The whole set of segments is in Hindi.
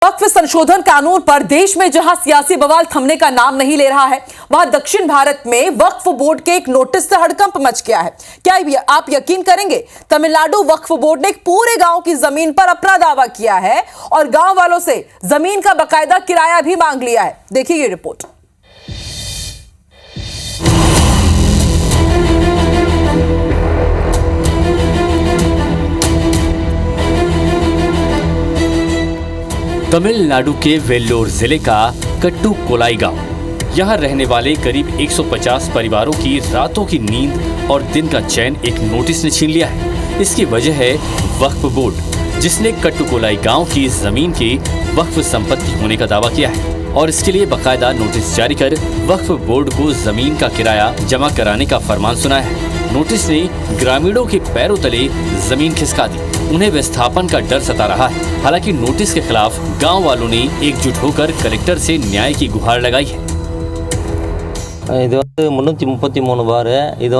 वक्फ संशोधन कानून पर देश में जहां सियासी बवाल थमने का नाम नहीं ले रहा है, वहां दक्षिण भारत में वक्फ बोर्ड के एक नोटिस से हड़कंप मच गया है। क्या आप यकीन करेंगे, तमिलनाडु वक्फ बोर्ड ने एक पूरे गांव की जमीन पर अपना दावा किया है और गांव वालों से जमीन का बकायदा किराया भी मांग लिया है। देखिए ये रिपोर्ट। तमिलनाडु के वेल्लोर जिले का कट्टुकोलाई गांव। यहां रहने वाले करीब 150 परिवारों की रातों की नींद और दिन का चैन एक नोटिस ने छीन लिया है। इसकी वजह है वक्फ बोर्ड, जिसने कट्टुकोलाई गांव की जमीन के वक्फ संपत्ति होने का दावा किया है और इसके लिए बकायदा नोटिस जारी कर वक्फ बोर्ड को जमीन का किराया जमा कराने का फरमान सुनाया है। नोटिस ने ग्रामीणों के पैरों तले जमीन खिसका दी। उन्हें विस्थापन का डर सता रहा है। हालांकि नोटिस के खिलाफ गांव वालों ने एकजुट होकर कलेक्टर से न्याय की गुहार लगाई है। இது 333 பார் இது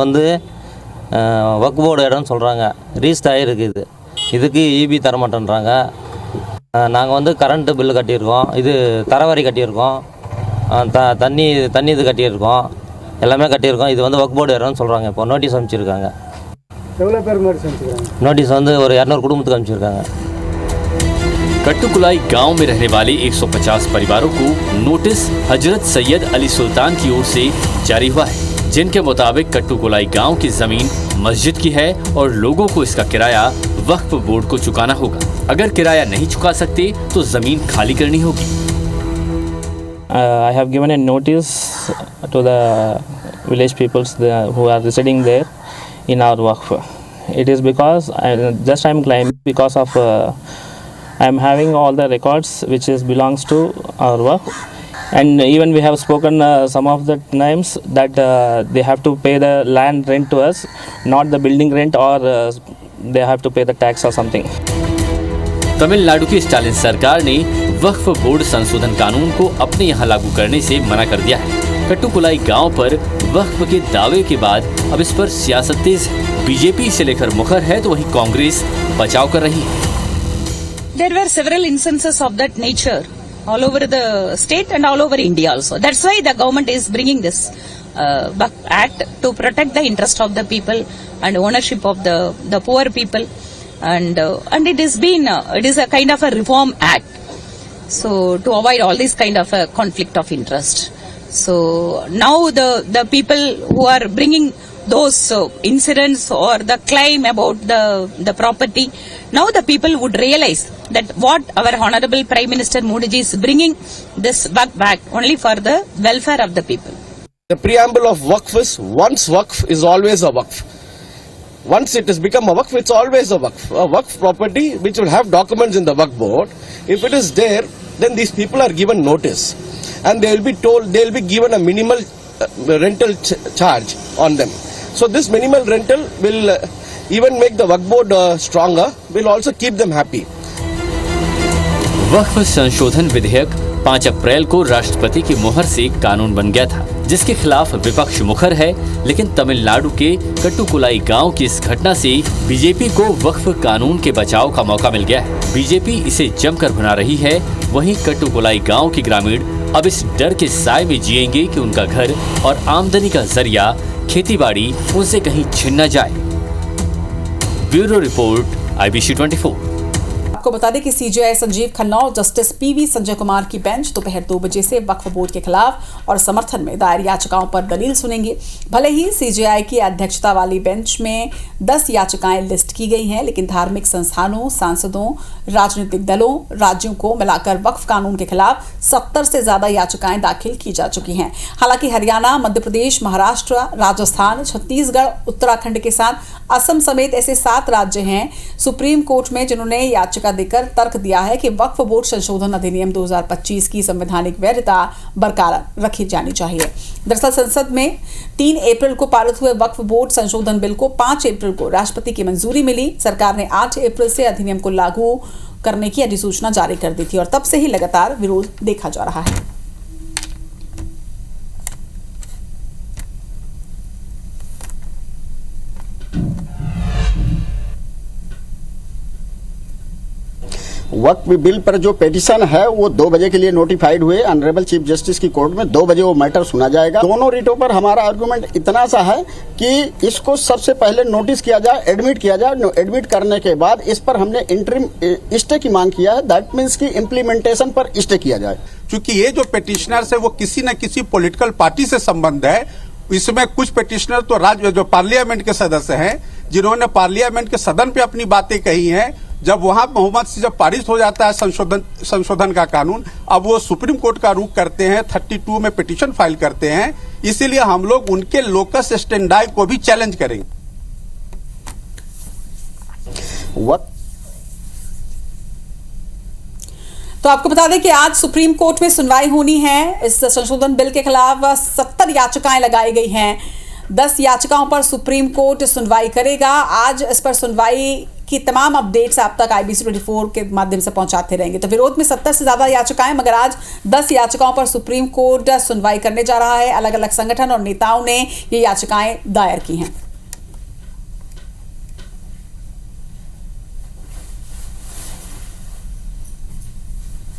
வக்ஃப் போர்டு இடம்னு சொல்கிறாங்க. ரீஸ்ட் ஆகிருக்கு. இதுக்கு ஈபி தரமாட்டேன்றாங்க. நாங்கள் கரண்ட்டு பில்லு கட்டியிருக்கோம், இது தரவரி கட்டியிருக்கோம், தண்ணி இது கட்டியிருக்கோம், எல்லாமே கட்டியிருக்கோம். இது வக்ஃப் போர்டு இடம்னு சொல்கிறாங்க. இப்போ நோட்டீஸ் அனுப்பிச்சிருக்காங்க. எவ்வளோ பேர் நோட்டீஸ் அனுப்பிச்சிருக்காங்க? नोटिस ஒரு 200 குடும்பத்துக்கு அனுப்பிச்சிருக்காங்க. कट्टुकोलाई गांव में रहने वाले 150 परिवारों को नोटिस हजरत सैयद अली सुल्तान की ओर से जारी हुआ है, जिनके मुताबिक कट्टुकोलाई गांव की जमीन मस्जिद की है और लोगों को इसका किराया वक्फ बोर्ड को चुकाना होगा। अगर किराया नहीं चुका सकते तो जमीन खाली करनी होगी। I have given a notice to the village peoples who are residing there in our waqf. It is because I am claiming because of I am having all the records which belongs to our waqf, and even we have spoken some of the times that they have to pay the land rent to us, not the building rent, or they have to pay the tax or something. Tamil Nadu की स्टालिन सरकार ने वक्फ बोर्ड संशोधन कानून को अपने यहाँ लागू करने से मना कर दिया है। कट्टुकोलाई गांव पर वक्फ के दावे के बाद अब इस पर सियासत तेज है। बीजेपी इसे लेकर मुखर है तो वहीं कांग्रेस बचाव कर रही है। There were several instances of that nature all over the state and all over India also. That's why the government is bringing this act to protect the interest of the people and ownership of the poor people, and it is a kind of a reform act, so to avoid all this kind of a conflict of interest. So now the people who are bringing those incidents or the claim about the property, now the people would realize that what our honorable Prime Minister Modi ji is bringing this back only for the welfare of the people. The preamble of waqf is, once waqf is always a waqf. Once it has become a waqf, it's always a waqf. A waqf property which will have documents in the waqf board, if it is there, then these people are given notice and they will be told, they will be given a minimal rental charge on them. So this minimal rental will even make the waqf board stronger, will also keep them happy. वक्फ संशोधन विधेयक 5 अप्रैल को राष्ट्रपति की मुहर से कानून बन गया था, जिसके खिलाफ विपक्ष मुखर है। लेकिन तमिलनाडु के कट्टुकोलाई गांव की इस घटना से बीजेपी को वक्फ कानून के बचाव का मौका मिल गया है। बीजेपी इसे जमकर भुना रही है। वहीं कट्टुकोलाई गांव के ग्रामीण अब इस डर के साए में जिएंगे कि उनका घर और आमदनी का जरिया खेती-बाड़ी उनसे कहीं छिन न जाए। Bureau report, IBC 24। आपको बता दें कि सीजेआई संजीव खन्ना और जस्टिस पीवी संजय कुमार की बेंच दोपहर 2 बजे से वक्फ बोर्ड के खिलाफ और समर्थन में दायर याचिकाओं पर दलील सुनेंगे। भले ही सीजेआई की अध्यक्षता वाली बेंच में 10 याचिकाएं लिस्ट की गई हैं, लेकिन धार्मिक संस्थानों, सांसदों, राजनीतिक दलों, राज्यों को मिलाकर वक्फ कानून के खिलाफ 70 से ज्यादा याचिकाएं दाखिल की जा चुकी हैं। हालांकि हरियाणा, मध्य प्रदेश, महाराष्ट्र, राजस्थान, छत्तीसगढ़, उत्तराखंड के साथ असम समेत ऐसे 7 राज्य हैं सुप्रीम कोर्ट में जिन्होंने याचिका देकर तर्क दिया है कि वक्फ बोर्ड संशोधन अधिनियम 2025 की संवैधानिक वैधता बरकरार रखी जानी चाहिए। दरअसल संसद में 3 अप्रैल को पारित हुए वक्फ बोर्ड संशोधन बिल को 5 अप्रैल को राष्ट्रपति की मंजूरी मिली। सरकार ने 8 अप्रैल से अधिनियम को लागू करने की अधिसूचना जारी कर दी थी और तब से ही लगातार विरोध देखा जा रहा है। वक्फ बिल पर जो पिटीशन है वो 2 बजे के लिए नोटिफाइड हुए ऑनरेबल चीफ जस्टिस की कोर्ट में। 2 बजे वो मैटर सुना जाएगा। दोनों रिटों पर हमारा आर्गुमेंट इतना सा है कि इसको सबसे पहले नोटिस किया जाए, एडमिट किया जाए। एडमिट करने के बाद इस पर हमने इंटरिम स्टे की मांग किया है। दैट मीन्स की इम्प्लीमेंटेशन पर स्टे किया जाए। क्योंकि ये जो पिटिशनर्स है वो किसी न किसी पॉलिटिकल पार्टी से संबंध है। इसमें कुछ पिटिशनर तो राज्य जो पार्लियामेंट के सदस्य हैं, जिन्होंने पार्लियामेंट के सदन पे अपनी बातें कही हैं। जब वहां बहुमत से जब पारित हो जाता है संशोधन का कानून, अब वो सुप्रीम कोर्ट का रुख करते हैं, 32 में पिटीशन फाइल करते हैं। इसीलिए हम लोग उनके लोकस स्टैंडाई को भी चैलेंज करेंगे। तो आपको बता दें कि आज सुप्रीम कोर्ट में सुनवाई होनी है। इस संशोधन बिल के खिलाफ 70 याचिकाएं लगाई गई हैं। 10 याचिकाओं पर सुप्रीम कोर्ट सुनवाई करेगा। आज इस पर सुनवाई की तमाम अपडेट्स आप तक IBC 24 के माध्यम से पहुंचाते रहेंगे। तो विरोध में 70 से ज्यादा याचिकाएं, मगर आज 10 याचिकाओं पर सुप्रीम कोर्ट सुनवाई करने जा रहा है। अलग अलग संगठन और नेताओं ने ये याचिकाएं दायर की हैं।